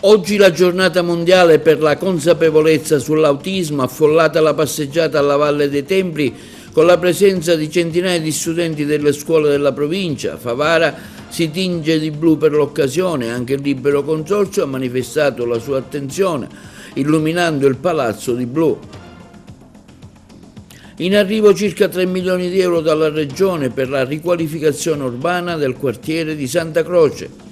Oggi la giornata mondiale per la consapevolezza sull'autismo, affollata la passeggiata alla Valle dei Templi con la presenza di centinaia di studenti delle scuole della provincia. Favara si tinge di blu per l'occasione, anche il Libero Consorzio ha manifestato la sua attenzione illuminando il palazzo di blu. In arrivo circa 3 milioni di euro dalla Regione per la riqualificazione urbana del quartiere di Santa Croce.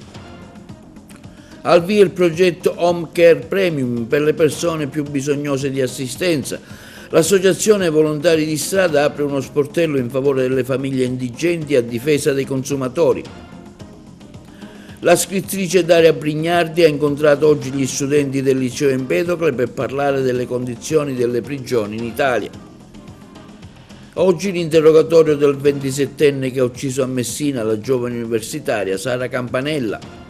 Al via il progetto Home Care Premium per le persone più bisognose di assistenza. L'Associazione Volontari di Strada apre uno sportello in favore delle famiglie indigenti a difesa dei consumatori. La scrittrice Daria Brignardi ha incontrato oggi gli studenti del liceo Empedocle per parlare delle condizioni delle prigioni in Italia. Oggi l'interrogatorio del 27enne che ha ucciso a Messina la giovane universitaria Sara Campanella.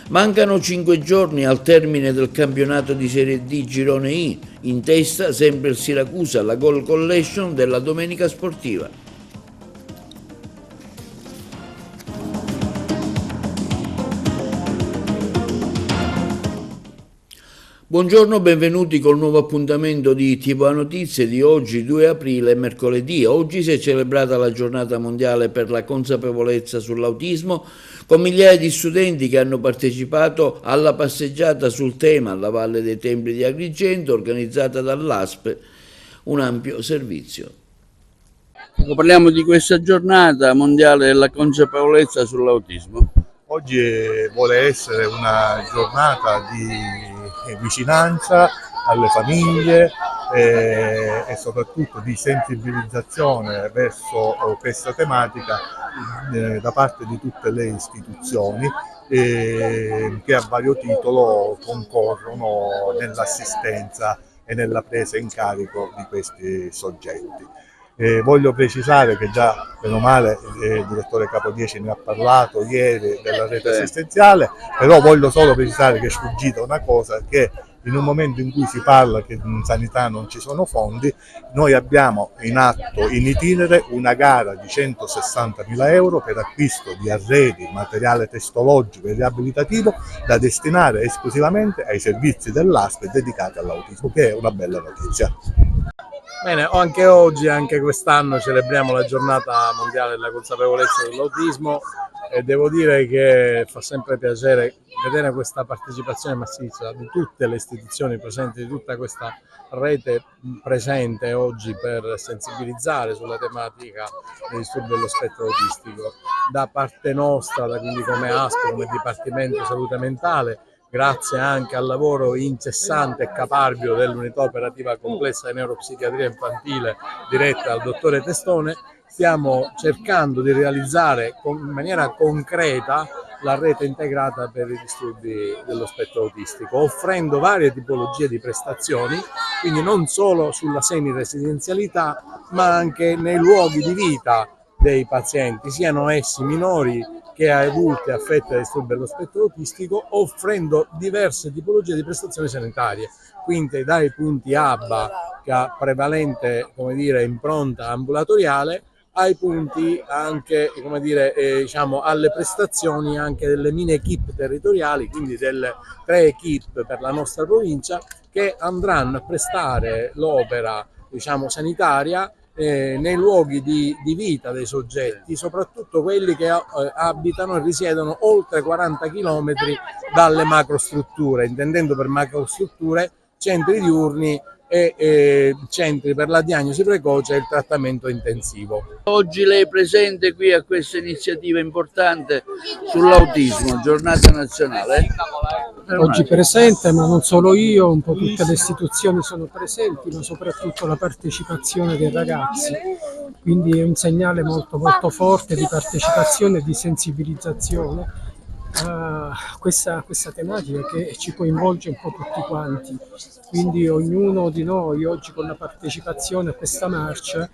Mancano 5 giorni al termine del campionato di Serie D Girone I, in testa sempre il Siracusa, la goal collection della domenica sportiva. Buongiorno, benvenuti col nuovo appuntamento di TV Notizie di oggi 2 aprile, mercoledì. Oggi si è celebrata la giornata mondiale per la consapevolezza sull'autismo con migliaia di studenti che hanno partecipato alla passeggiata sul tema alla Valle dei Templi di Agrigento organizzata dall'ASP, un ampio servizio. Parliamo di questa giornata mondiale della consapevolezza sull'autismo. Oggi vuole essere una giornata di vicinanza alle famiglie e soprattutto di sensibilizzazione verso questa tematica da parte di tutte le istituzioni che a vario titolo concorrono nell'assistenza e nella presa in carico di questi soggetti. Voglio precisare che già, meno male, il direttore Capodieci ne ha parlato ieri della rete assistenziale, però voglio solo precisare che è sfuggita una cosa, che in un momento in cui si parla che in sanità non ci sono fondi, noi abbiamo in atto, in itinere, una gara di 160.000 euro per acquisto di arredi, materiale testologico e riabilitativo da destinare esclusivamente ai servizi dell'ASP dedicati all'autismo, che è una bella notizia. Bene, anche oggi, anche quest'anno celebriamo la giornata mondiale della consapevolezza dell'autismo e devo dire che fa sempre piacere vedere questa partecipazione massiccia di tutte le istituzioni presenti, di tutta questa rete presente oggi per sensibilizzare sulla tematica dei disturbi dello spettro autistico. Da parte nostra, quindi come ASP, come Dipartimento Salute Mentale, grazie anche al lavoro incessante e caparbio dell'unità operativa complessa di neuropsichiatria infantile diretta dal dottore Testone, stiamo cercando di realizzare in maniera concreta la rete integrata per i disturbi dello spettro autistico, offrendo varie tipologie di prestazioni, quindi non solo sulla semiresidenzialità, ma anche nei luoghi di vita dei pazienti, siano essi minori che adulti affetti da disturbi dello spettro autistico, offrendo diverse tipologie di prestazioni sanitarie, quindi dai punti ABA che ha prevalente, impronta ambulatoriale, ai punti anche, diciamo, alle prestazioni anche delle mini equip territoriali, quindi delle 3 equip per la nostra provincia che andranno a prestare l'opera, diciamo, sanitaria nei luoghi di vita dei soggetti, soprattutto quelli che abitano e risiedono oltre 40 km dalle macrostrutture, intendendo per macrostrutture centri diurni e centri per la diagnosi precoce e il trattamento intensivo. Oggi lei è presente qui a questa iniziativa importante sull'autismo, giornata nazionale. Oggi presente, ma non solo io, un po' tutte le istituzioni sono presenti, ma soprattutto la partecipazione dei ragazzi, quindi è un segnale molto molto forte di partecipazione e di sensibilizzazione a questa tematica che ci coinvolge un po' tutti quanti, quindi ognuno di noi oggi con la partecipazione a questa marcia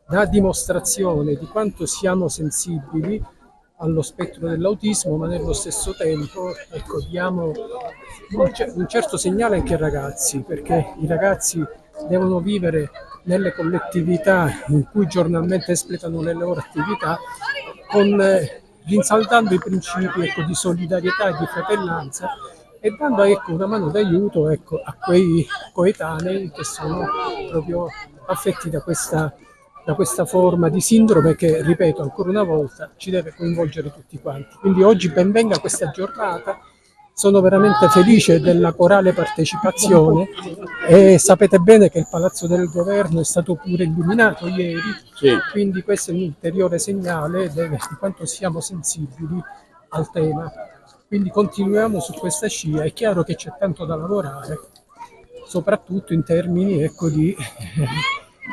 dà dimostrazione di quanto siamo sensibili allo spettro dell'autismo, ma nello stesso tempo diamo un certo segnale anche ai ragazzi, perché i ragazzi devono vivere nelle collettività in cui giornalmente espletano le loro attività rinsaltando i principi di solidarietà e di fratellanza e dando ecco, una mano d'aiuto ecco, a quei coetanei che sono proprio affetti da questa forma di sindrome che, ripeto ancora una volta, ci deve coinvolgere tutti quanti. Quindi oggi ben venga questa giornata, sono veramente felice della corale partecipazione e sapete bene che il Palazzo del Governo è stato pure illuminato ieri, Sì. quindi questo è un ulteriore segnale di quanto siamo sensibili al tema. Quindi continuiamo su questa scia, è chiaro che c'è tanto da lavorare, soprattutto in termini ecco, di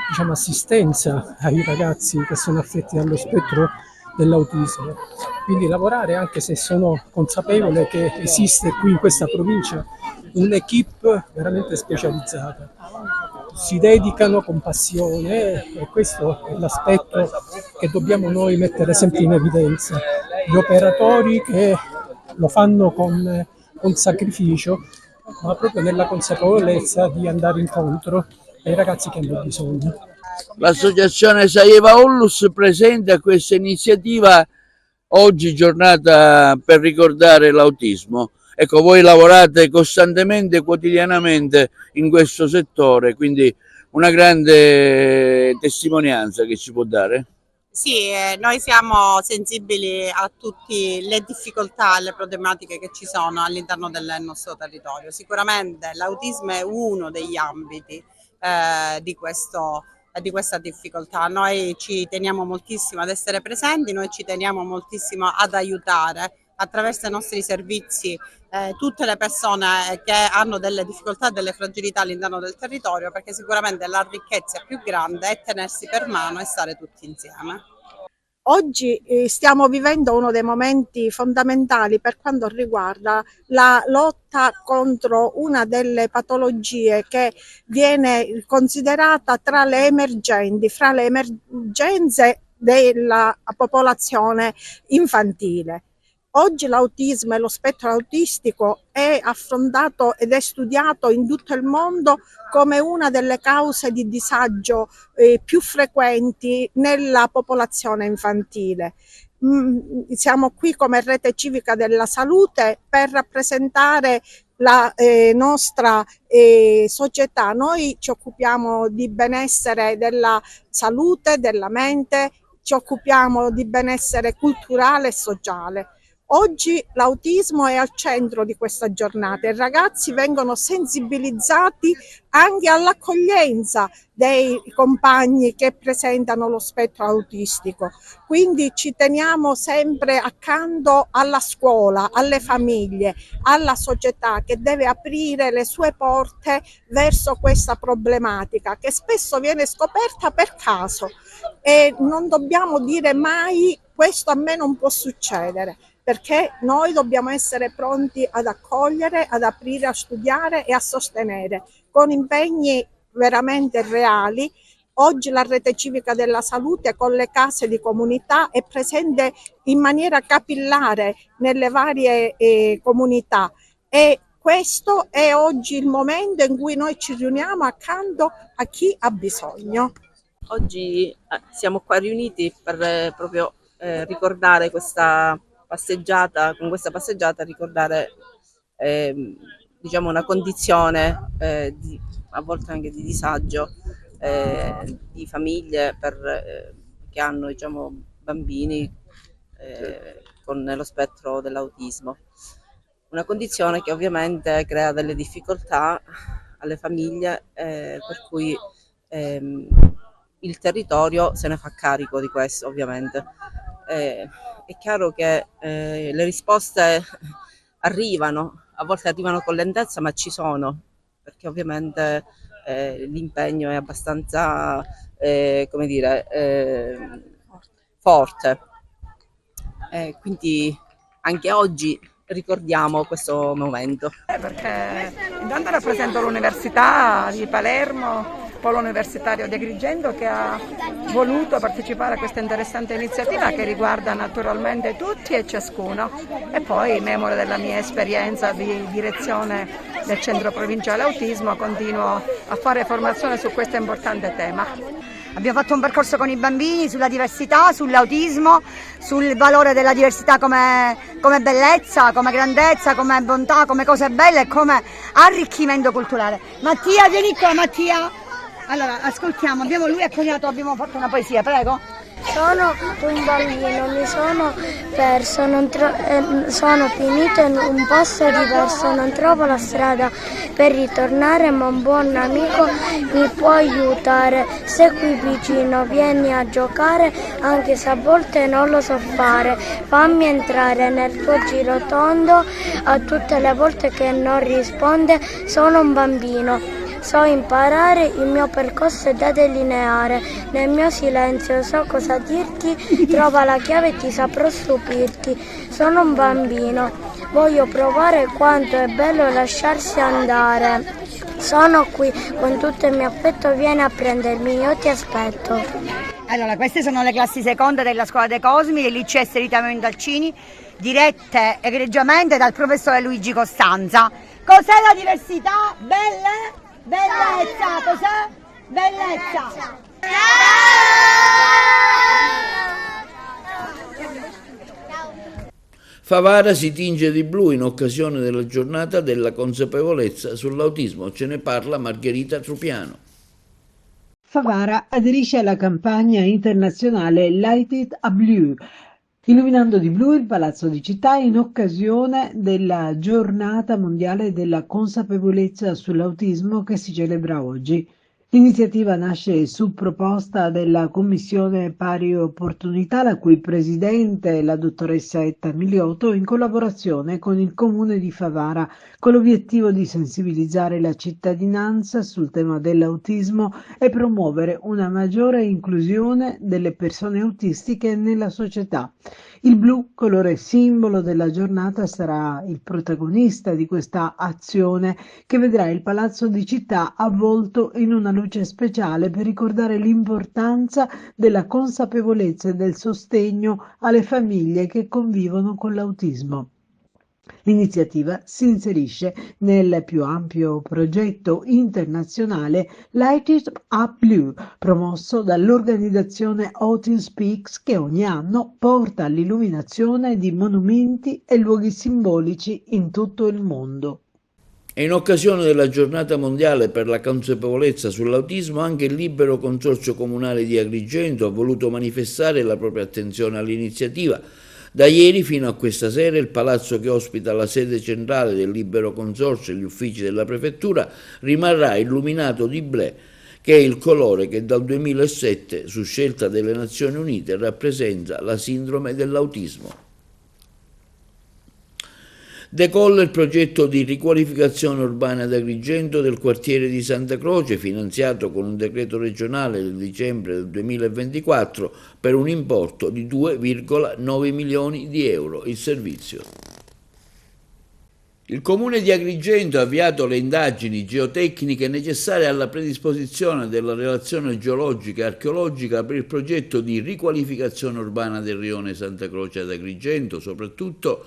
diciamo, assistenza ai ragazzi che sono affetti dallo spettro dell'autismo. Quindi lavorare, anche se sono consapevole che esiste qui in questa provincia un'equipe veramente specializzata. Si dedicano con passione e questo è l'aspetto che dobbiamo noi mettere sempre in evidenza. Gli operatori che lo fanno con sacrificio, ma proprio nella consapevolezza di andare incontro ai ragazzi che hanno bisogno. L'associazione Saieva Onlus presenta questa iniziativa oggi, giornata per ricordare l'autismo. Ecco, voi lavorate costantemente, quotidianamente in questo settore, quindi una grande testimonianza che ci può dare. Sì, noi siamo sensibili a tutte le difficoltà e le problematiche che ci sono all'interno del nostro territorio. Sicuramente l'autismo è uno degli ambiti di questa difficoltà. Noi ci teniamo moltissimo ad essere presenti, noi ci teniamo moltissimo ad aiutare attraverso i nostri servizi tutte le persone che hanno delle difficoltà e delle fragilità all'interno del territorio, perché sicuramente la ricchezza più grande è tenersi per mano e stare tutti insieme. Oggi stiamo vivendo uno dei momenti fondamentali per quanto riguarda la lotta contro una delle patologie che viene considerata tra le emergenti, fra le emergenze della popolazione infantile. Oggi l'autismo e lo spettro autistico è affrontato ed è studiato in tutto il mondo come una delle cause di disagio più frequenti nella popolazione infantile. Siamo qui come Rete Civica della Salute per rappresentare la nostra società. Noi ci occupiamo di benessere della salute, della mente, ci occupiamo di benessere culturale e sociale. Oggi l'autismo è al centro di questa giornata e i ragazzi vengono sensibilizzati anche all'accoglienza dei compagni che presentano lo spettro autistico. Quindi ci teniamo sempre accanto alla scuola, alle famiglie, alla società che deve aprire le sue porte verso questa problematica che spesso viene scoperta per caso e non dobbiamo dire mai questo a me non può succedere, perché noi dobbiamo essere pronti ad accogliere, ad aprire, a studiare e a sostenere con impegni veramente reali. Oggi la Rete Civica della Salute con le case di comunità è presente in maniera capillare nelle varie comunità e questo è oggi il momento in cui noi ci riuniamo accanto a chi ha bisogno. Oggi siamo qua riuniti per proprio ricordare questa passeggiata, con questa passeggiata ricordare diciamo una condizione a volte anche di disagio di famiglie che hanno diciamo, bambini con lo spettro dell'autismo. Una condizione che ovviamente crea delle difficoltà alle famiglie per cui il territorio se ne fa carico di questo ovviamente. È chiaro che le risposte arrivano, a volte arrivano con lentezza, ma ci sono, perché ovviamente l'impegno è abbastanza, come dire, forte. Quindi anche oggi ricordiamo questo momento. Perché intanto rappresento l'Università di Palermo, Polo Universitario di Agrigento, che ha voluto partecipare a questa interessante iniziativa che riguarda naturalmente tutti e ciascuno, e poi memore della mia esperienza di direzione del Centro Provinciale Autismo continuo a fare formazione su questo importante tema. Abbiamo fatto un percorso con i bambini sulla diversità, sull'autismo, sul valore della diversità come bellezza, come grandezza, come bontà, come cose belle e come arricchimento culturale. Mattia, vieni qua, Mattia. Allora, ascoltiamo, lui ha coniato, abbiamo fatto una poesia, prego. Sono un bambino, mi sono perso, sono finito in un posto diverso, non trovo la strada per ritornare, ma un buon amico mi può aiutare. Se qui vicino vieni a giocare, anche se a volte non lo so fare, fammi entrare nel tuo girotondo, a tutte le volte che non risponde, sono un bambino. So imparare, il mio percorso è da delineare, nel mio silenzio so cosa dirti, trova la chiave e ti saprò stupirti. Sono un bambino, voglio provare quanto è bello lasciarsi andare. Sono qui, con tutto il mio affetto vieni a prendermi, io ti aspetto. Allora, queste sono le classi seconde della Scuola dei Cosmi del liceo Rita Mondalcini, dirette egregiamente dal professore Luigi Costanza. Cos'è la diversità? Bellezza, cos'è? Bellezza. Favara si tinge di blu in occasione della giornata della consapevolezza sull'autismo. Ce ne parla Margherita Trupiano. Favara aderisce alla campagna internazionale Light It Up Blue, illuminando di blu il Palazzo di Città in occasione della Giornata Mondiale della Consapevolezza sull'Autismo che si celebra oggi. L'iniziativa nasce su proposta della Commissione Pari Opportunità, la cui presidente è la dottoressa Etta Miliotto, in collaborazione con il Comune di Favara, con l'obiettivo di sensibilizzare la cittadinanza sul tema dell'autismo e promuovere una maggiore inclusione delle persone autistiche nella società. Il blu, colore simbolo della giornata, sarà il protagonista di questa azione che vedrà il Palazzo di Città avvolto in una luce speciale per ricordare l'importanza della consapevolezza e del sostegno alle famiglie che convivono con l'autismo. L'iniziativa si inserisce nel più ampio progetto internazionale Light It Up Blue, promosso dall'organizzazione Autism Speaks, che ogni anno porta all'illuminazione di monumenti e luoghi simbolici in tutto il mondo. E in occasione della giornata mondiale per la consapevolezza sull'autismo, anche il Libero Consorzio Comunale di Agrigento ha voluto manifestare la propria attenzione all'iniziativa. Da ieri fino a questa sera il palazzo che ospita la sede centrale del Libero Consorzio e gli uffici della prefettura rimarrà illuminato di bleu, che è il colore che dal 2007, su scelta delle Nazioni Unite, rappresenta la sindrome dell'autismo. Decolla il progetto di riqualificazione urbana ad Agrigento del quartiere di Santa Croce, finanziato con un decreto regionale del dicembre del 2024 per un importo di 2,9 milioni di euro. Il servizio. Il Comune di Agrigento ha avviato le indagini geotecniche necessarie alla predisposizione della relazione geologica e archeologica per il progetto di riqualificazione urbana del rione Santa Croce ad Agrigento, soprattutto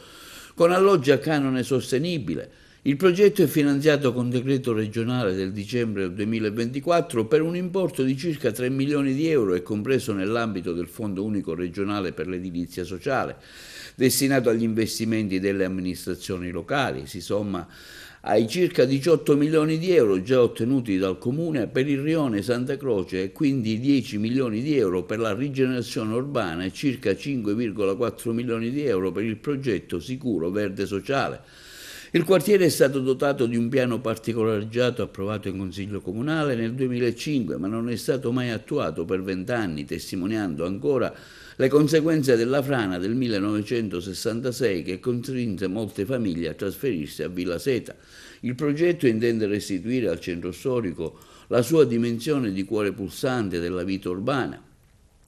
con alloggi a canone sostenibile. Il progetto è finanziato con decreto regionale del dicembre del 2024 per un importo di circa 3 milioni di euro e compreso nell'ambito del Fondo Unico Regionale per l'Edilizia Sociale, destinato agli investimenti delle amministrazioni locali. Si somma ai circa 18 milioni di euro già ottenuti dal Comune per il rione Santa Croce e quindi 10 milioni di euro per la rigenerazione urbana e circa 5,4 milioni di euro per il progetto Sicuro Verde Sociale. Il quartiere è stato dotato di un piano particolareggiato approvato in Consiglio Comunale nel 2005, ma non è stato mai attuato per 20 anni, testimoniando ancora le conseguenze della frana del 1966 che costrinse molte famiglie a trasferirsi a Villa Seta. Il progetto intende restituire al centro storico la sua dimensione di cuore pulsante della vita urbana,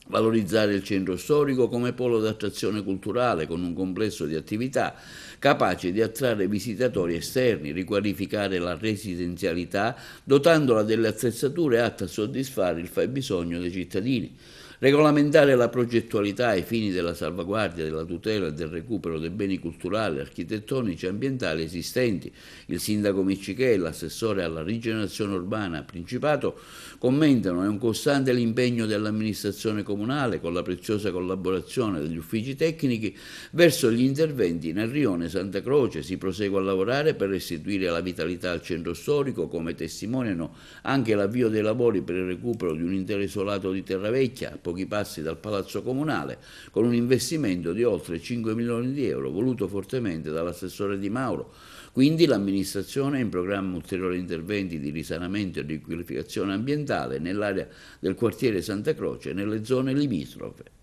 valorizzare il centro storico come polo d'attrazione culturale con un complesso di attività capace di attrarre visitatori esterni, riqualificare la residenzialità dotandola delle attrezzature atte a soddisfare il fabbisogno dei cittadini, regolamentare la progettualità ai fini della salvaguardia, della tutela e del recupero dei beni culturali, architettonici e ambientali esistenti. Il sindaco Miccichè e l'assessore alla rigenerazione urbana Principato commentano: è un costante l'impegno dell'amministrazione comunale con la preziosa collaborazione degli uffici tecnici verso gli interventi nel rione Santa Croce. Si prosegue a lavorare per restituire la vitalità al centro storico, come testimoniano anche l'avvio dei lavori per il recupero di un intero isolato di Terravecchia, pochi passi dal Palazzo Comunale, con un investimento di oltre 5 milioni di euro, voluto fortemente dall'assessore Di Mauro. Quindi l'amministrazione ha in programma ulteriori interventi di risanamento e riqualificazione ambientale nell'area del quartiere Santa Croce e nelle zone limitrofe.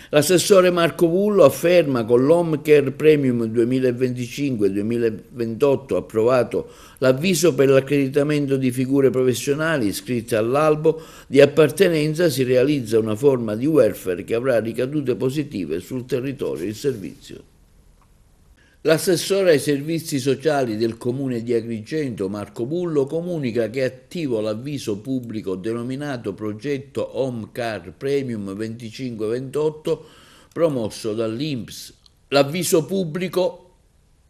L'assessore Marco Vullo afferma: con l'Home Care Premium 2025-2028 approvato l'avviso per l'accreditamento di figure professionali iscritte all'albo di appartenenza, si realizza una forma di welfare che avrà ricadute positive sul territorio in servizio. L'assessore ai servizi sociali del comune di Agrigento, Marco Bullo, comunica che è attivo l'avviso pubblico denominato Progetto Home Care Premium 25-28 promosso dall'INPS. L'avviso pubblico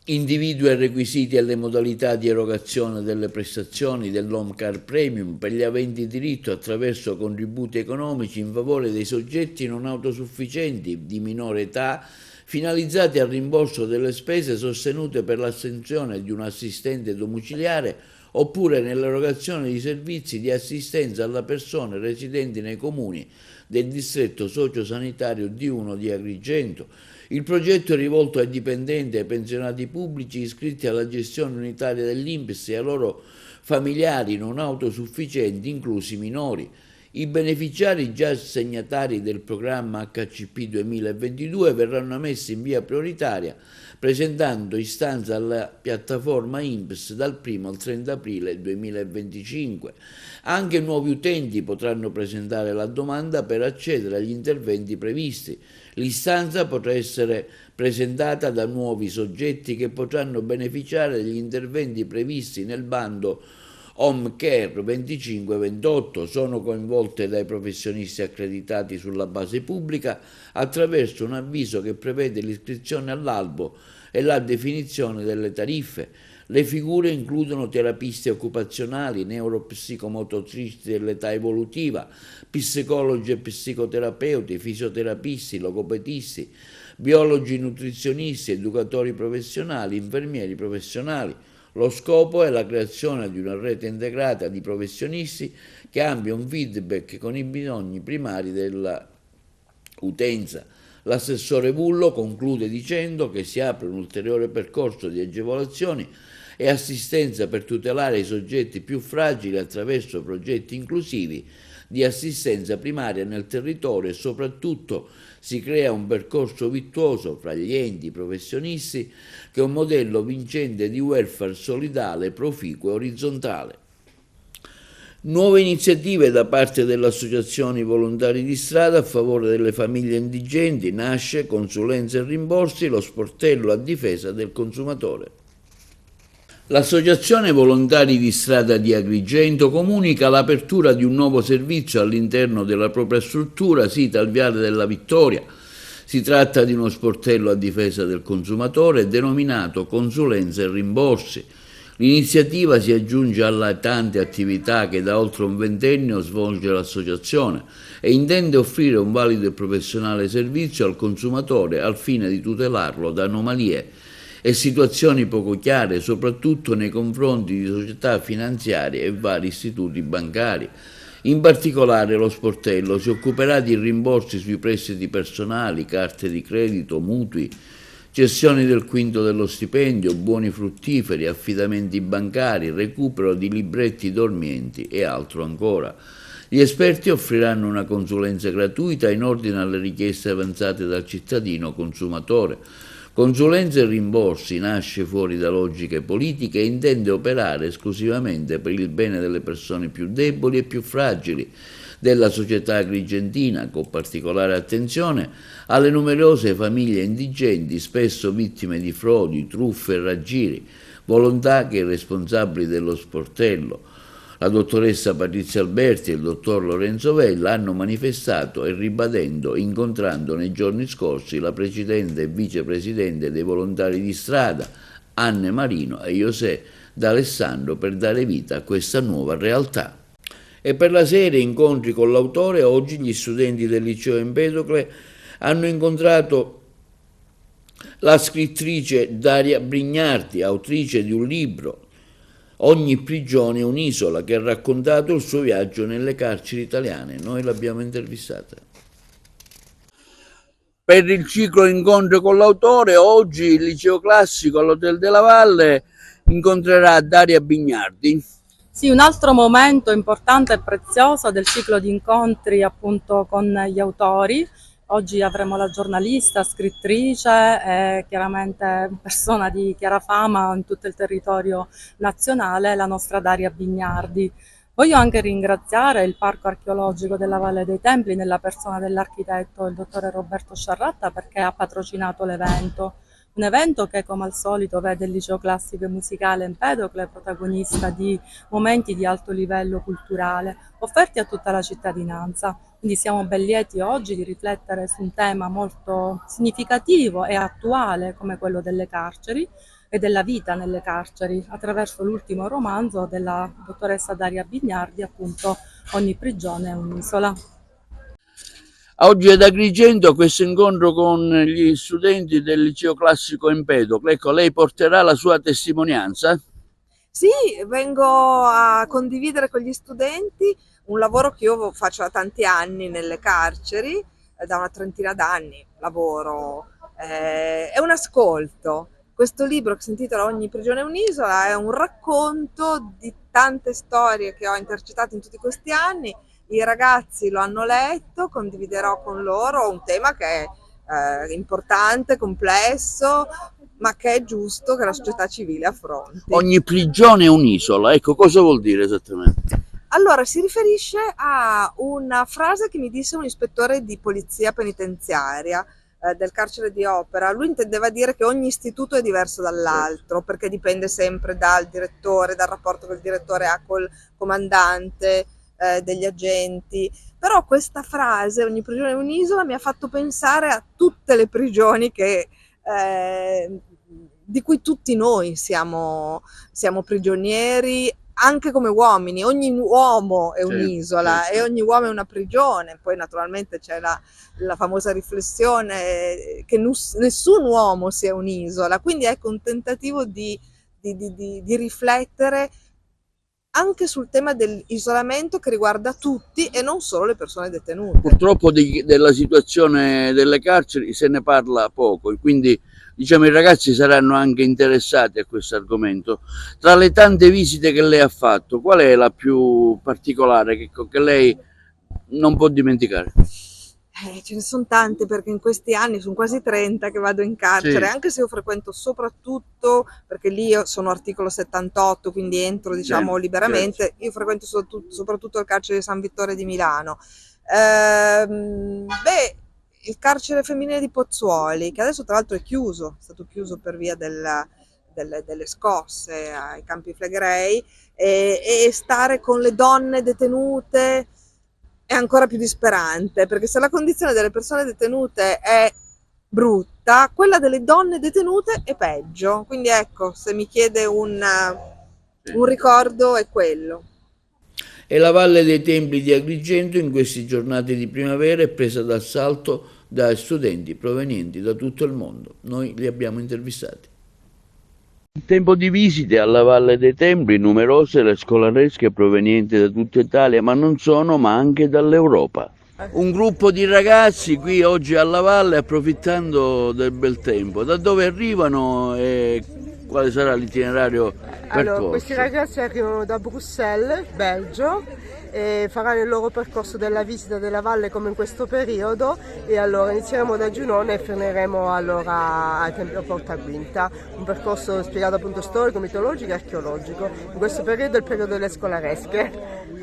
individua i requisiti e le modalità di erogazione delle prestazioni dell'Home Care Premium per gli aventi diritto attraverso contributi economici in favore dei soggetti non autosufficienti di minore età, finalizzati al rimborso delle spese sostenute per l'assunzione di un assistente domiciliare oppure nell'erogazione di servizi di assistenza alla persone residenti nei comuni del distretto sociosanitario D1 di Agrigento. Il progetto è rivolto ai dipendenti e ai pensionati pubblici iscritti alla gestione unitaria dell'INPS e ai loro familiari non autosufficienti, inclusi minori. I beneficiari già assegnatari del programma HCP 2022 verranno messi in via prioritaria presentando istanza alla piattaforma INPS dal 1 al 30 aprile 2025. Anche nuovi utenti potranno presentare la domanda per accedere agli interventi previsti. L'istanza potrà essere presentata da nuovi soggetti che potranno beneficiare degli interventi previsti nel bando Home Care 25-28. Sono coinvolte dai professionisti accreditati sulla base pubblica attraverso un avviso che prevede l'iscrizione all'albo e la definizione delle tariffe. Le figure includono terapisti occupazionali, neuropsicomotrici dell'età evolutiva, psicologi e psicoterapeuti, fisioterapisti, logopedisti, biologi nutrizionisti, educatori professionali, infermieri professionali. Lo scopo è la creazione di una rete integrata di professionisti che abbia un feedback con i bisogni primari dell'utenza. L'assessore Vullo conclude dicendo che si apre un ulteriore percorso di agevolazioni e assistenza per tutelare i soggetti più fragili attraverso progetti inclusivi di assistenza primaria nel territorio e soprattutto si crea un percorso virtuoso fra gli enti professionisti che è un modello vincente di welfare solidale, proficuo e orizzontale. Nuove iniziative da parte delle associazioni volontari di strada a favore delle famiglie indigenti. Nasce consulenze e rimborsi, lo sportello a difesa del consumatore. L'Associazione Volontari di Strada di Agrigento comunica l'apertura di un nuovo servizio all'interno della propria struttura sita al Viale della Vittoria. Si tratta di uno sportello a difesa del consumatore denominato Consulenze e Rimborsi. L'iniziativa si aggiunge alle tante attività che da oltre un ventennio svolge l'associazione e intende offrire un valido e professionale servizio al consumatore al fine di tutelarlo da anomalie e situazioni poco chiare, soprattutto nei confronti di società finanziarie e vari istituti bancari. In particolare lo sportello si occuperà di rimborsi sui prestiti personali, carte di credito, mutui, cessioni del quinto dello stipendio, buoni fruttiferi, affidamenti bancari, recupero di libretti dormienti e altro ancora. Gli esperti offriranno una consulenza gratuita in ordine alle richieste avanzate dal cittadino consumatore. Consulenze e Rimborsi nasce fuori da logiche politiche e intende operare esclusivamente per il bene delle persone più deboli e più fragili, della società agrigentina, con particolare attenzione alle numerose famiglie indigenti, spesso vittime di frodi, truffe e raggiri, volontà che i responsabili dello sportello, la dottoressa Patrizia Alberti e il dottor Lorenzo Vella, hanno manifestato e ribadendo, incontrando nei giorni scorsi la precedente e vicepresidente dei volontari di strada, Anne Marino e José D'Alessandro, per dare vita a questa nuova realtà. E per la serie Incontri con l'autore, oggi gli studenti del liceo Empedocle hanno incontrato la scrittrice Daria Brignardi, autrice di un libro, Ogni prigione è un'isola, che ha raccontato il suo viaggio nelle carceri italiane. Noi l'abbiamo intervistata. Per il ciclo Incontri con l'autore, oggi il liceo classico all'Hotel della Valle incontrerà Daria Brignardi. Sì, un altro momento importante e prezioso del ciclo di incontri appunto con gli autori. Oggi avremo la giornalista, scrittrice e chiaramente persona di chiara fama in tutto il territorio nazionale, la nostra Daria Brignardi. Voglio anche ringraziare il Parco Archeologico della Valle dei Templi nella persona dell'architetto, il dottore Roberto Sciarratta, perché ha patrocinato l'evento. Un evento che, come al solito, vede il liceo classico e musicale Empedocle protagonista di momenti di alto livello culturale offerti a tutta la cittadinanza. Quindi siamo ben lieti oggi di riflettere su un tema molto significativo e attuale come quello delle carceri e della vita nelle carceri, attraverso l'ultimo romanzo della dottoressa Daria Brignardi, appunto Ogni prigione è un'isola. Oggi ad Agrigento questo incontro con gli studenti del liceo classico Empedocle. Ecco, lei porterà la sua testimonianza? Sì, vengo a condividere con gli studenti un lavoro che io faccio da tanti anni nelle carceri, da una trentina d'anni lavoro, è un ascolto. Questo libro che si intitola Ogni prigione è un'isola è un racconto di tante storie che ho intercettato in tutti questi anni. I ragazzi lo hanno letto, condividerò con loro un tema che è importante, complesso, ma che è giusto che la società civile affronti. Ogni prigione è un'isola, ecco, cosa vuol dire esattamente? Allora, si riferisce a una frase che mi disse un ispettore di polizia penitenziaria del carcere di Opera. Lui intendeva dire che ogni istituto è diverso dall'altro, perché dipende sempre dal direttore, dal rapporto che il direttore ha col comandante, degli agenti. Però questa frase, ogni prigione è un'isola, mi ha fatto pensare a tutte le prigioni di cui tutti noi siamo prigionieri, anche come uomini. Ogni uomo è un'isola e ogni uomo è una prigione. Poi naturalmente c'è la famosa riflessione che nessun uomo sia un'isola, quindi ecco un tentativo di riflettere anche sul tema dell'isolamento che riguarda tutti e non solo le persone detenute. Purtroppo della situazione delle carceri se ne parla poco e quindi diciamo i ragazzi saranno anche interessati a questo argomento. Tra le tante visite che lei ha fatto, qual è la più particolare che lei non può dimenticare? Ce ne sono tante, perché in questi anni sono quasi 30 che vado in carcere, Sì. Anche se io frequento soprattutto, perché lì io sono articolo 78, quindi entro diciamo liberamente, certo. Io frequento soprattutto il carcere di San Vittore di Milano. Il carcere femminile di Pozzuoli, che adesso tra l'altro è stato chiuso per via delle scosse ai Campi Flegrei, e stare con le donne detenute è ancora più disperante, perché se la condizione delle persone detenute è brutta, quella delle donne detenute è peggio. Quindi ecco, se mi chiede un ricordo è quello. E la Valle dei Templi di Agrigento in queste giornate di primavera è presa d'assalto da studenti provenienti da tutto il mondo. Noi li abbiamo intervistati. In tempo di visite alla Valle dei Templi, numerose le scolaresche provenienti da tutta Italia, ma non sono, ma anche dall'Europa. Un gruppo di ragazzi qui oggi alla Valle, approfittando del bel tempo. Da dove arrivano e quale sarà l'itinerario percorso? Allora, questi ragazzi arrivano da Bruxelles, Belgio, e faranno il loro percorso della visita della valle come in questo periodo, e allora inizieremo da Giunone e fermeremo allora al Tempio Porta Quinta, un percorso spiegato appunto storico, mitologico e archeologico. In questo periodo è il periodo delle scolaresche.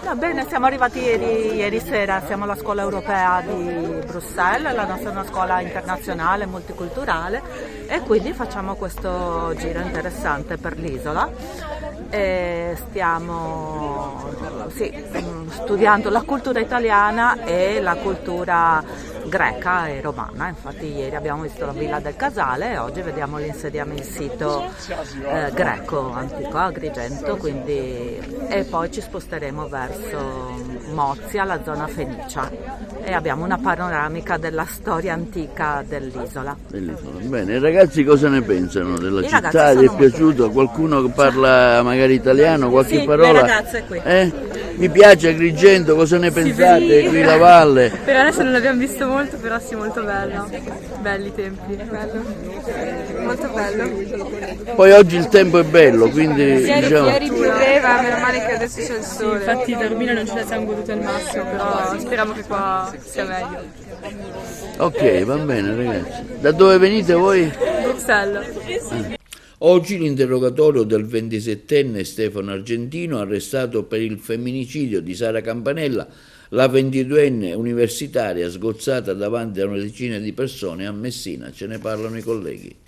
Va bene, siamo arrivati ieri sera, siamo alla scuola europea di Bruxelles, la nostra è una scuola internazionale, multiculturale, e quindi facciamo questo giro interessante per l'isola. E stiamo studiando la cultura italiana e la cultura greca e romana. Infatti ieri abbiamo visto la Villa del Casale e oggi vediamo l'insediamento sito greco antico a Agrigento, e poi ci sposteremo verso Mozia, la zona fenicia, e abbiamo una panoramica della storia antica dell'isola. Bene, i ragazzi cosa ne pensano della I città? Gli è piaciuto? Qualcuno che parla magari italiano, qualche parola? Le ragazze qui. Mi piace Agrigento, cosa ne pensate? Qui la valle? Per adesso non l'abbiamo visto molto, però sì, molto bello. Belli i tempi, bello. Molto bello. Poi oggi il tempo è bello, quindi Ieri pioveva, meno male che adesso c'è il sole. Sì, infatti da Rubino non ce la siamo goduta al massimo, però speriamo che qua sia meglio. Ok, va bene ragazzi. Da dove venite voi? Bruxelles. Oggi l'interrogatorio del 27enne Stefano Argentino, arrestato per il femminicidio di Sara Campanella, la 22enne universitaria sgozzata davanti a una decina di persone a Messina. Ce ne parlano i colleghi.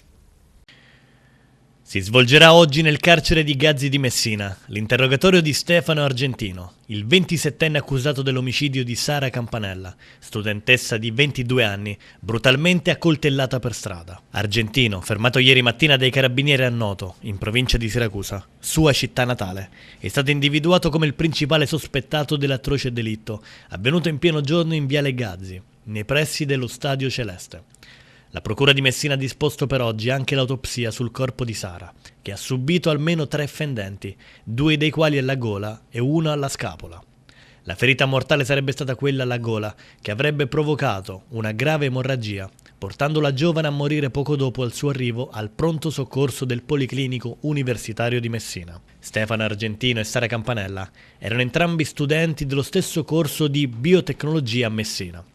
Si svolgerà oggi nel carcere di Gazzi di Messina l'interrogatorio di Stefano Argentino, il 27enne accusato dell'omicidio di Sara Campanella, studentessa di 22 anni, brutalmente accoltellata per strada. Argentino, fermato ieri mattina dai carabinieri a Noto, in provincia di Siracusa, sua città natale, è stato individuato come il principale sospettato dell'atroce delitto, avvenuto in pieno giorno in Viale Gazzi, nei pressi dello Stadio Celeste. La Procura di Messina ha disposto per oggi anche l'autopsia sul corpo di Sara, che ha subito almeno 3 fendenti, 2 dei quali alla gola e 1 alla scapola. La ferita mortale sarebbe stata quella alla gola, che avrebbe provocato una grave emorragia, portando la giovane a morire poco dopo il suo arrivo al pronto soccorso del Policlinico Universitario di Messina. Stefano Argentino e Sara Campanella erano entrambi studenti dello stesso corso di biotecnologia a Messina.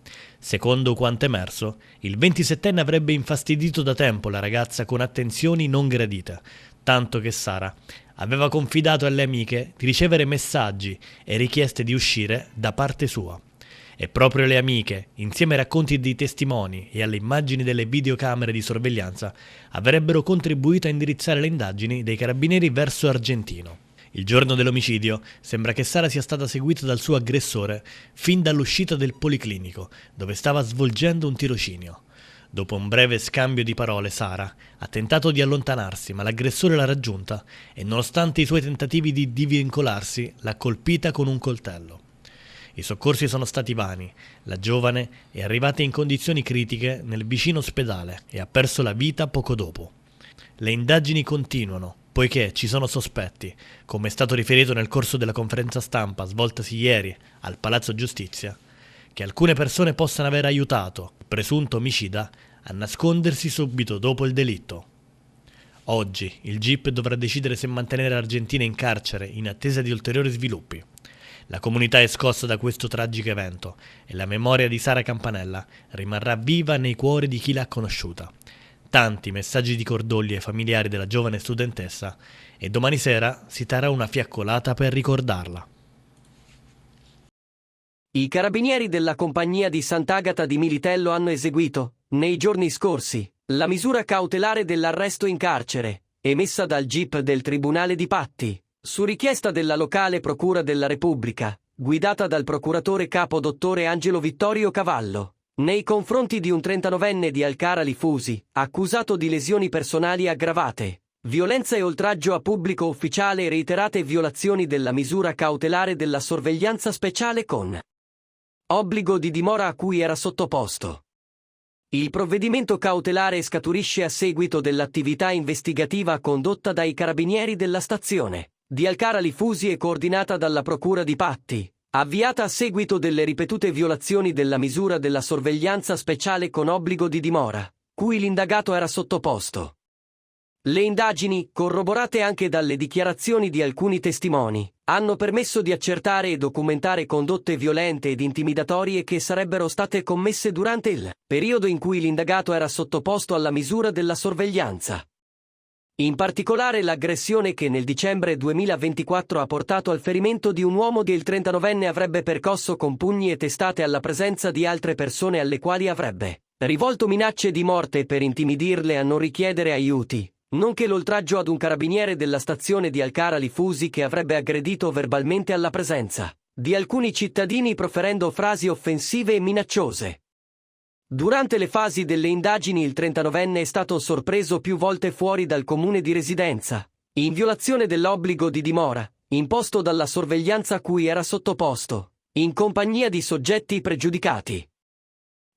Secondo quanto emerso, il 27enne avrebbe infastidito da tempo la ragazza con attenzioni non gradite, tanto che Sara aveva confidato alle amiche di ricevere messaggi e richieste di uscire da parte sua. E proprio le amiche, insieme ai racconti dei testimoni e alle immagini delle videocamere di sorveglianza, avrebbero contribuito a indirizzare le indagini dei carabinieri verso Argentino. Il giorno dell'omicidio sembra che Sara sia stata seguita dal suo aggressore fin dall'uscita del policlinico, dove stava svolgendo un tirocinio. Dopo un breve scambio di parole, Sara ha tentato di allontanarsi, ma l'aggressore l'ha raggiunta e, nonostante i suoi tentativi di divincolarsi, l'ha colpita con un coltello. I soccorsi sono stati vani. La giovane è arrivata in condizioni critiche nel vicino ospedale e ha perso la vita poco dopo. Le indagini continuano, poiché ci sono sospetti, come è stato riferito nel corso della conferenza stampa svoltasi ieri al Palazzo Giustizia, che alcune persone possano aver aiutato il presunto omicida a nascondersi subito dopo il delitto. Oggi il GIP dovrà decidere se mantenere Argentina in carcere in attesa di ulteriori sviluppi. La comunità è scossa da questo tragico evento e la memoria di Sara Campanella rimarrà viva nei cuori di chi l'ha conosciuta. Tanti messaggi di cordoglio ai familiari della giovane studentessa e domani sera si terrà una fiaccolata per ricordarla. I carabinieri della compagnia di Sant'Agata di Militello hanno eseguito, nei giorni scorsi, la misura cautelare dell'arresto in carcere, emessa dal GIP del Tribunale di Patti, su richiesta della locale Procura della Repubblica, guidata dal procuratore capo dottore Angelo Vittorio Cavallo, nei confronti di un 39enne di Alcara Lifusi, accusato di lesioni personali aggravate, violenza e oltraggio a pubblico ufficiale e reiterate violazioni della misura cautelare della sorveglianza speciale con obbligo di dimora a cui era sottoposto. Il provvedimento cautelare scaturisce a seguito dell'attività investigativa condotta dai carabinieri della stazione di Alcara Lifusi e coordinata dalla Procura di Patti, avviata a seguito delle ripetute violazioni della misura della sorveglianza speciale con obbligo di dimora, cui l'indagato era sottoposto. Le indagini, corroborate anche dalle dichiarazioni di alcuni testimoni, hanno permesso di accertare e documentare condotte violente ed intimidatorie che sarebbero state commesse durante il periodo in cui l'indagato era sottoposto alla misura della sorveglianza. In particolare l'aggressione che nel dicembre 2024 ha portato al ferimento di un uomo che il 39enne avrebbe percosso con pugni e testate alla presenza di altre persone alle quali avrebbe rivolto minacce di morte per intimidirle a non richiedere aiuti, nonché l'oltraggio ad un carabiniere della stazione di Alcara Lifusi che avrebbe aggredito verbalmente alla presenza di alcuni cittadini proferendo frasi offensive e minacciose. Durante le fasi delle indagini il 39enne è stato sorpreso più volte fuori dal comune di residenza, in violazione dell'obbligo di dimora, imposto dalla sorveglianza a cui era sottoposto, in compagnia di soggetti pregiudicati.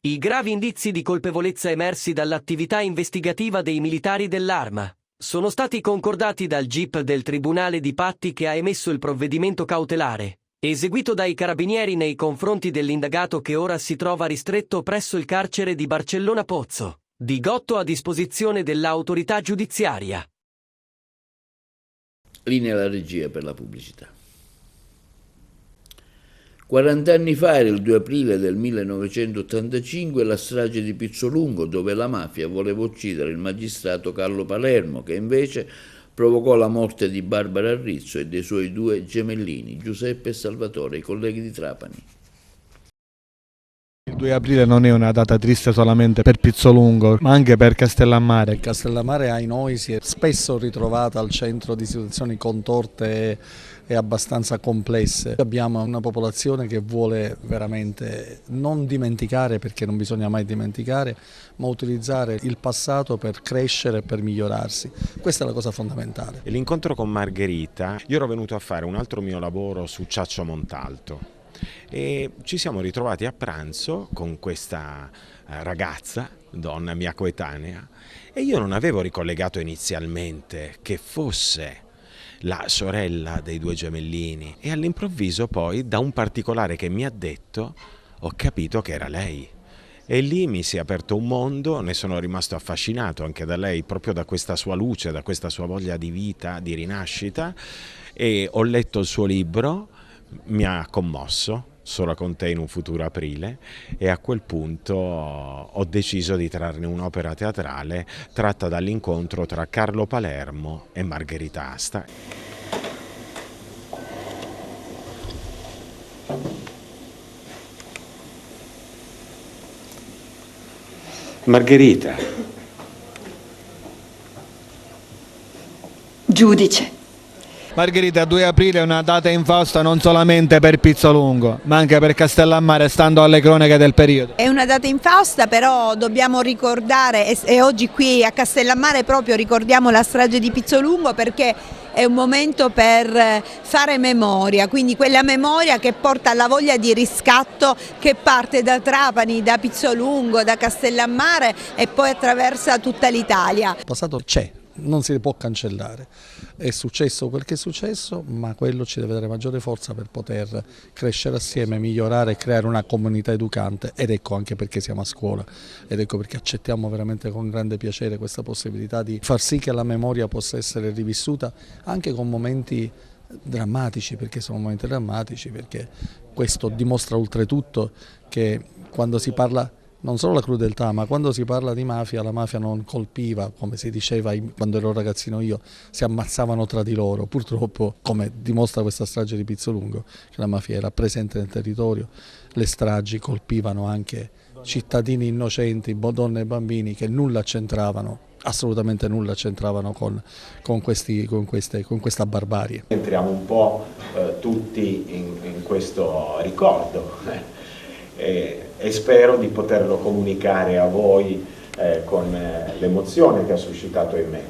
I gravi indizi di colpevolezza emersi dall'attività investigativa dei militari dell'Arma sono stati concordati dal GIP del Tribunale di Patti che ha emesso il provvedimento cautelare, eseguito dai carabinieri nei confronti dell'indagato che ora si trova ristretto presso il carcere di Barcellona Pozzo, di Gotto a disposizione dell'autorità giudiziaria. Linea alla regia per la pubblicità. 40 anni fa, era il 2 aprile del 1985, la strage di Pizzolungo, dove la mafia voleva uccidere il magistrato Carlo Palermo, che invece provocò la morte di Barbara Arrizzo e dei suoi 2 gemellini, Giuseppe e Salvatore, i colleghi di Trapani. Il 2 aprile non è una data triste solamente per Pizzolungo, ma anche per Castellammare. Castellammare, ai noi, si è spesso ritrovata al centro di situazioni contorte e abbastanza complesse. Abbiamo una popolazione che vuole veramente non dimenticare, perché non bisogna mai dimenticare, ma utilizzare il passato per crescere e per migliorarsi. Questa è la cosa fondamentale. L'incontro con Margherita, io ero venuto a fare un altro mio lavoro su Ciaccio Montalto e ci siamo ritrovati a pranzo con questa ragazza, donna mia coetanea, e io non avevo ricollegato inizialmente che fosse la sorella dei 2 gemellini e all'improvviso poi da un particolare che mi ha detto ho capito che era lei. E lì mi si è aperto un mondo, ne sono rimasto affascinato anche da lei, proprio da questa sua luce, da questa sua voglia di vita, di rinascita, e ho letto il suo libro, mi ha commosso, Sola con te in un futuro aprile, e a quel punto ho deciso di trarne un'opera teatrale tratta dall'incontro tra Carlo Palermo e Margherita Asta. Margherita. Giudice. Margherita, 2 aprile è una data infausta non solamente per Pizzolungo, ma anche per Castellammare, stando alle cronache del periodo. È una data infausta, però dobbiamo ricordare, e oggi qui a Castellammare proprio ricordiamo la strage di Pizzolungo, perché è un momento per fare memoria, quindi quella memoria che porta alla voglia di riscatto che parte da Trapani, da Pizzolungo, da Castellammare e poi attraversa tutta l'Italia. Il passato c'è, non si può cancellare. È successo quel che è successo, ma quello ci deve dare maggiore forza per poter crescere assieme, migliorare e creare una comunità educante, ed ecco anche perché siamo a scuola, ed ecco perché accettiamo veramente con grande piacere questa possibilità di far sì che la memoria possa essere rivissuta anche con momenti drammatici, perché sono momenti drammatici, perché questo dimostra oltretutto che quando si parla non solo la crudeltà, ma quando si parla di mafia, la mafia non colpiva, come si diceva quando ero ragazzino io, si ammazzavano tra di loro. Purtroppo, come dimostra questa strage di Pizzolungo, che la mafia era presente nel territorio, le stragi colpivano anche cittadini innocenti, donne e bambini che nulla c'entravano, assolutamente nulla c'entravano con questa barbarie. Entriamo un po' tutti in questo ricordo. E spero di poterlo comunicare a voi con l'emozione che ha suscitato in me.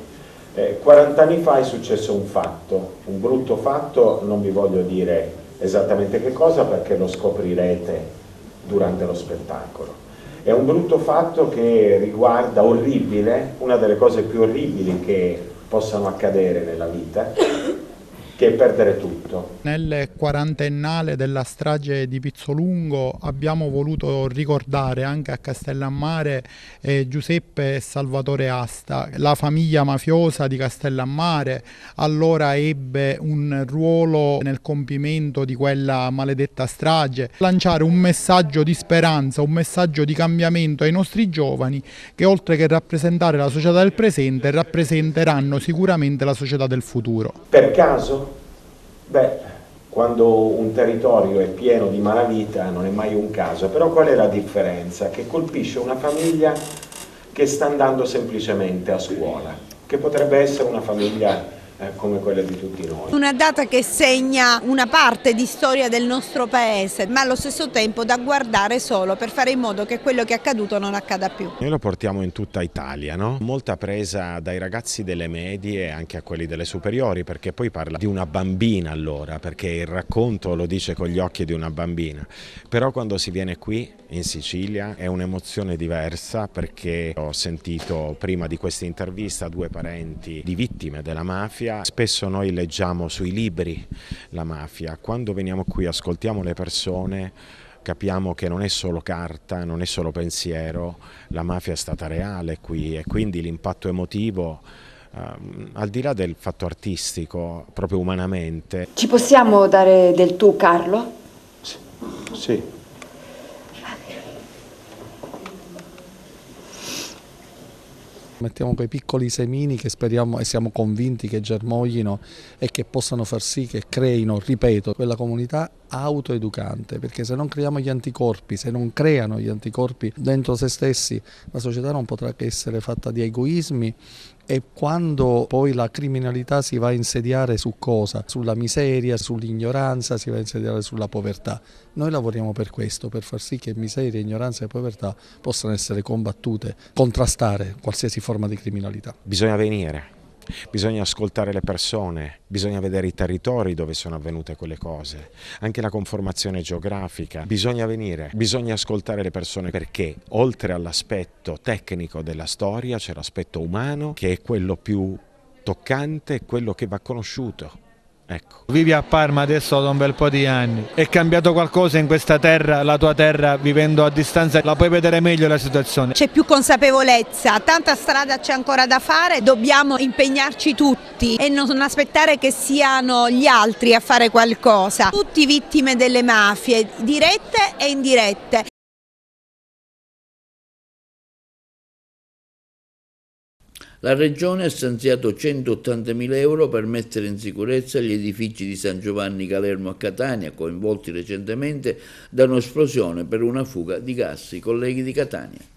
40 anni fa è successo un fatto, un brutto fatto, non vi voglio dire esattamente che cosa perché lo scoprirete durante lo spettacolo. È un brutto fatto che riguarda, orribile, una delle cose più orribili che possano accadere nella vita, che è perdere tutto. Nel quarantennale della strage di Pizzolungo abbiamo voluto ricordare anche a Castellammare Giuseppe e Salvatore Asta. La famiglia mafiosa di Castellammare allora ebbe un ruolo nel compimento di quella maledetta strage. Lanciare un messaggio di speranza, un messaggio di cambiamento ai nostri giovani che oltre che rappresentare la società del presente rappresenteranno sicuramente la società del futuro. Per caso? Beh, quando un territorio è pieno di malavita non è mai un caso, però qual è la differenza? Che colpisce una famiglia che sta andando semplicemente a scuola, che potrebbe essere una famiglia come quella di tutti noi. Una data che segna una parte di storia del nostro paese, ma allo stesso tempo da guardare solo per fare in modo che quello che è accaduto non accada più. Noi lo portiamo in tutta Italia, no? Molta presa dai ragazzi delle medie e anche a quelli delle superiori, perché poi parla di una bambina allora, perché il racconto lo dice con gli occhi di una bambina. Però quando si viene qui in Sicilia è un'emozione diversa, perché ho sentito prima di questa intervista 2 parenti di vittime della mafia. Spesso noi leggiamo sui libri la mafia, quando veniamo qui ascoltiamo le persone, capiamo che non è solo carta, non è solo pensiero, la mafia è stata reale qui e quindi l'impatto emotivo, al di là del fatto artistico, proprio umanamente. Ci possiamo dare del tu, Carlo? Sì. Mettiamo quei piccoli semini che speriamo e siamo convinti che germoglino e che possano far sì che creino, ripeto, quella comunità autoeducante, perché se non creiamo gli anticorpi, se non creano gli anticorpi dentro se stessi, la società non potrà che essere fatta di egoismi. E quando poi la criminalità si va a insediare su cosa? Sulla miseria, sull'ignoranza, si va a insediare sulla povertà. Noi lavoriamo per questo, per far sì che miseria, ignoranza e povertà possano essere combattute, contrastare qualsiasi forma di criminalità. Bisogna venire. Bisogna ascoltare le persone, bisogna vedere i territori dove sono avvenute quelle cose, anche la conformazione geografica, bisogna venire, bisogna ascoltare le persone, perché oltre all'aspetto tecnico della storia c'è l'aspetto umano che è quello più toccante, quello che va conosciuto. Ecco. Vivi a Parma adesso da un bel po' di anni, è cambiato qualcosa in questa terra, la tua terra, vivendo a distanza, la puoi vedere meglio la situazione? C'è più consapevolezza, tanta strada c'è ancora da fare, dobbiamo impegnarci tutti e non aspettare che siano gli altri a fare qualcosa. Tutti vittime delle mafie, dirette e indirette. La Regione ha stanziato 180.000 euro per mettere in sicurezza gli edifici di San Giovanni Calermo a Catania, coinvolti recentemente da un'esplosione per una fuga di gas. I colleghi di Catania.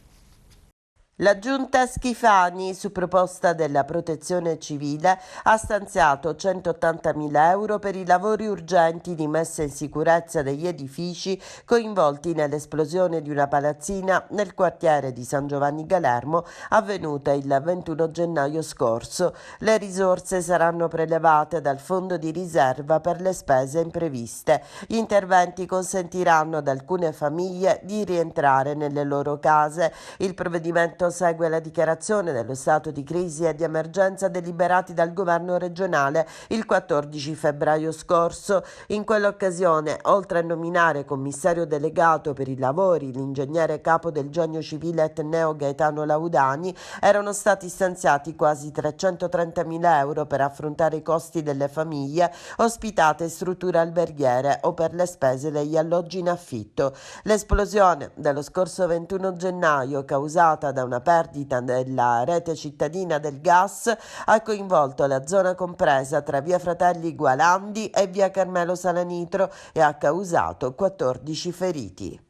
La Giunta Schifani, su proposta della Protezione Civile, ha stanziato 180.000 euro per i lavori urgenti di messa in sicurezza degli edifici coinvolti nell'esplosione di una palazzina nel quartiere di San Giovanni Calermo avvenuta il 21 gennaio scorso. Le risorse saranno prelevate dal fondo di riserva per le spese impreviste. Gli interventi consentiranno ad alcune famiglie di rientrare nelle loro case. Il provvedimento segue la dichiarazione dello stato di crisi e di emergenza deliberati dal governo regionale il 14 febbraio scorso. In quell'occasione, oltre a nominare commissario delegato per i lavori l'ingegnere capo del Genio Civile Etneo Gaetano Laudani, erano stati stanziati quasi 330.000 euro per affrontare i costi delle famiglie ospitate in strutture alberghiere o per le spese degli alloggi in affitto. L'esplosione dello scorso 21 gennaio, causata da una perdita della rete cittadina del gas, ha coinvolto la zona compresa tra via Fratelli Gualandi e via Carmelo Salanitro e ha causato 14 feriti.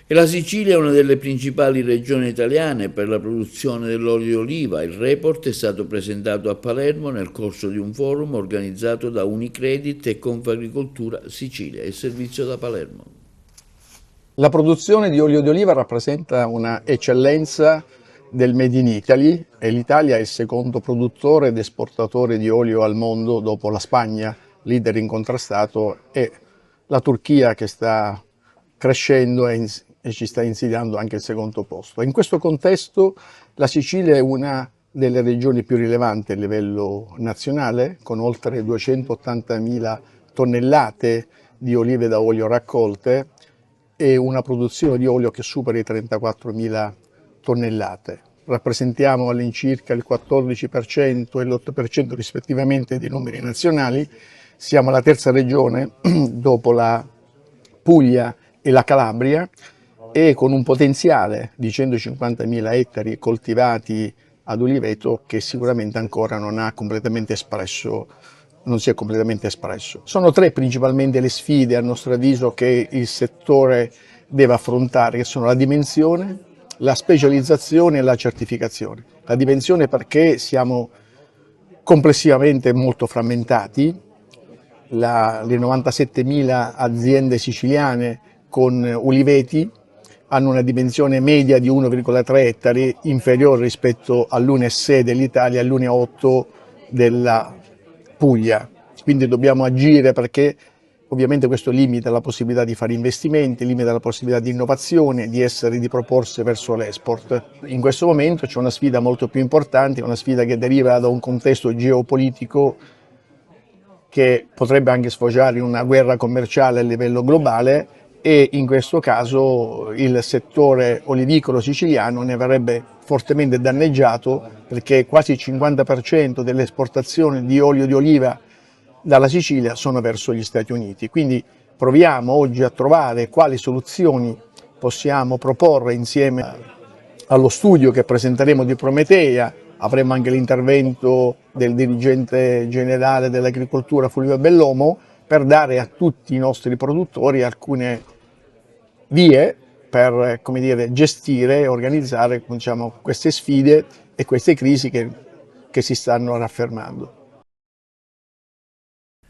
E la Sicilia è una delle principali regioni italiane per la produzione dell'olio di oliva. Il report è stato presentato a Palermo nel corso di un forum organizzato da Unicredit e Confagricoltura Sicilia, il servizio da Palermo. La produzione di olio di oliva rappresenta una eccellenza del Made in Italy e l'Italia è il secondo produttore ed esportatore di olio al mondo dopo la Spagna, leader incontrastato, e la Turchia che sta crescendo e ci sta insidiando anche il secondo posto. In questo contesto la Sicilia è una delle regioni più rilevanti a livello nazionale, con oltre 280.000 tonnellate di olive da olio raccolte e una produzione di olio che supera i 34.000 tonnellate. Rappresentiamo all'incirca il 14% e l'8% rispettivamente dei numeri nazionali. Siamo la terza regione dopo la Puglia e la Calabria, e con un potenziale di 150.000 ettari coltivati ad oliveto che sicuramente ancora non si è completamente espresso. Sono tre principalmente le sfide, a nostro avviso, che il settore deve affrontare, che sono la dimensione, la specializzazione e la certificazione. La dimensione perché siamo complessivamente molto frammentati, le 97.000 aziende siciliane con oliveti hanno una dimensione media di 1,3 ettari, inferiore rispetto all'1,6 dell'Italia e all'1,8 della Puglia. Quindi dobbiamo agire perché ovviamente questo limita la possibilità di fare investimenti, limita la possibilità di innovazione, di proporsi verso l'export. In questo momento c'è una sfida molto più importante, una sfida che deriva da un contesto geopolitico che potrebbe anche sfociare in una guerra commerciale a livello globale, e in questo caso il settore olivicolo siciliano ne verrebbe fortemente danneggiato, perché quasi il 50% delle esportazioni di olio di oliva dalla Sicilia sono verso gli Stati Uniti. Quindi proviamo oggi a trovare quali soluzioni possiamo proporre insieme allo studio che presenteremo di Prometea. Avremo anche l'intervento del dirigente generale dell'agricoltura Fulvio Bellomo, per dare a tutti i nostri produttori alcune vie per, come dire, gestire e organizzare, diciamo, queste sfide e queste crisi che si stanno raffermando.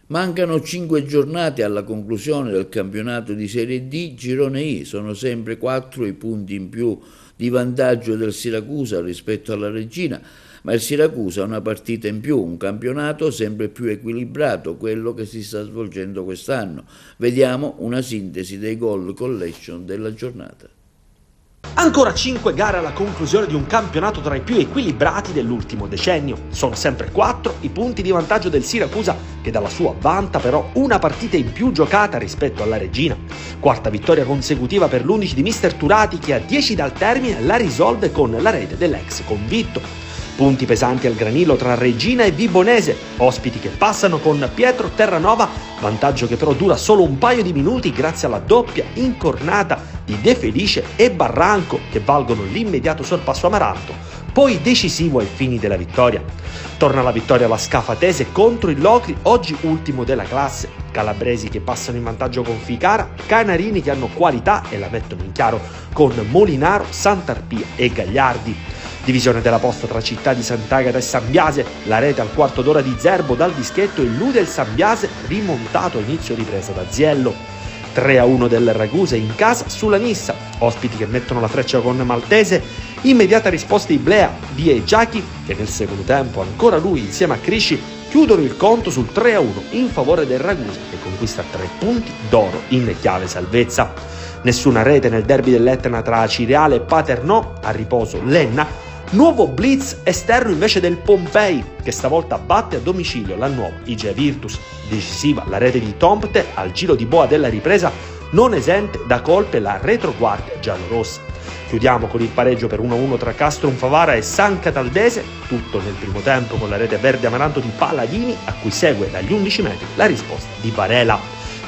Mancano 5 giornate alla conclusione del campionato di Serie D Girone I. Sono sempre 4 i punti in più di vantaggio del Siracusa rispetto alla Reggina, ma il Siracusa ha una partita in più, un campionato sempre più equilibrato, quello che si sta svolgendo quest'anno. Vediamo una sintesi dei goal collection della giornata. Ancora 5 gare alla conclusione di un campionato tra i più equilibrati dell'ultimo decennio. Sono sempre 4 i punti di vantaggio del Siracusa, che dalla sua vanta però una partita in più giocata rispetto alla Reggina. Quarta vittoria consecutiva per l'11 di mister Turati, che a 10 dal termine la risolve con la rete dell'ex convitto. Punti pesanti al granillo tra Reggina e Vibonese, ospiti che passano con Pietro Terranova, vantaggio che però dura solo un paio di minuti grazie alla doppia incornata di De Felice e Barranco, che valgono l'immediato sorpasso Amaranto, poi decisivo ai fini della vittoria. Torna la vittoria alla Scafatese contro il Locri, oggi ultimo della classe. Calabresi che passano in vantaggio con Ficara, Canarini che hanno qualità e la mettono in chiaro con Molinaro, Sant'Arpia e Gagliardi. Divisione della posta tra Città di Sant'Agata e Sambiase, la rete al quarto d'ora di Zerbo dal dischetto illude il Sambiase rimontato a inizio ripresa da Ziello. 3-1 del Ragusa in casa sulla Nissa, ospiti che mettono la freccia con Maltese, immediata risposta di Blea, Via e Giachi, che nel secondo tempo ancora lui insieme a Crisci chiudono il conto sul 3-1 in favore del Ragusa, che conquista 3 punti d'oro in chiave salvezza. Nessuna rete nel derby dell'Etna tra Cireale e Paternò, a riposo Lenna. Nuovo blitz esterno invece del Pompei, che stavolta batte a domicilio la nuova Igea Virtus. Decisiva la rete di Tompte al giro di boa della ripresa, non esente da colpe la retroguardia giallorossa. Chiudiamo con il pareggio per 1-1 tra Castrum Favara e San Cataldese, tutto nel primo tempo con la rete verde amaranto di Palladini, a cui segue dagli 11 metri la risposta di Varela.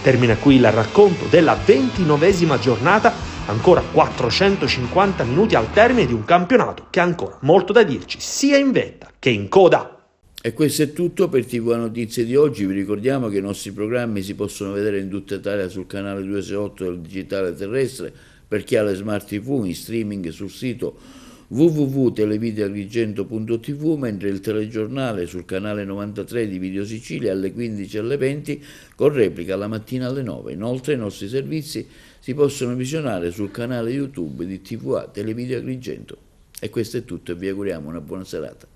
Termina qui il racconto della 29esima giornata, ancora 450 minuti al termine di un campionato che ha ancora molto da dirci, sia in vetta che in coda. E questo è tutto per TV Notizie di oggi. Vi ricordiamo che i nostri programmi si possono vedere in tutta Italia sul canale 268 del digitale terrestre, per chi ha le smart TV, in streaming sul sito www.televideoagrigento.tv, mentre il telegiornale sul canale 93 di Video Sicilia alle 15 e alle 20, con replica la mattina alle 9. Inoltre i nostri servizi si possono visionare sul canale YouTube di TVA Televideo Agrigento. E questo è tutto e vi auguriamo una buona serata.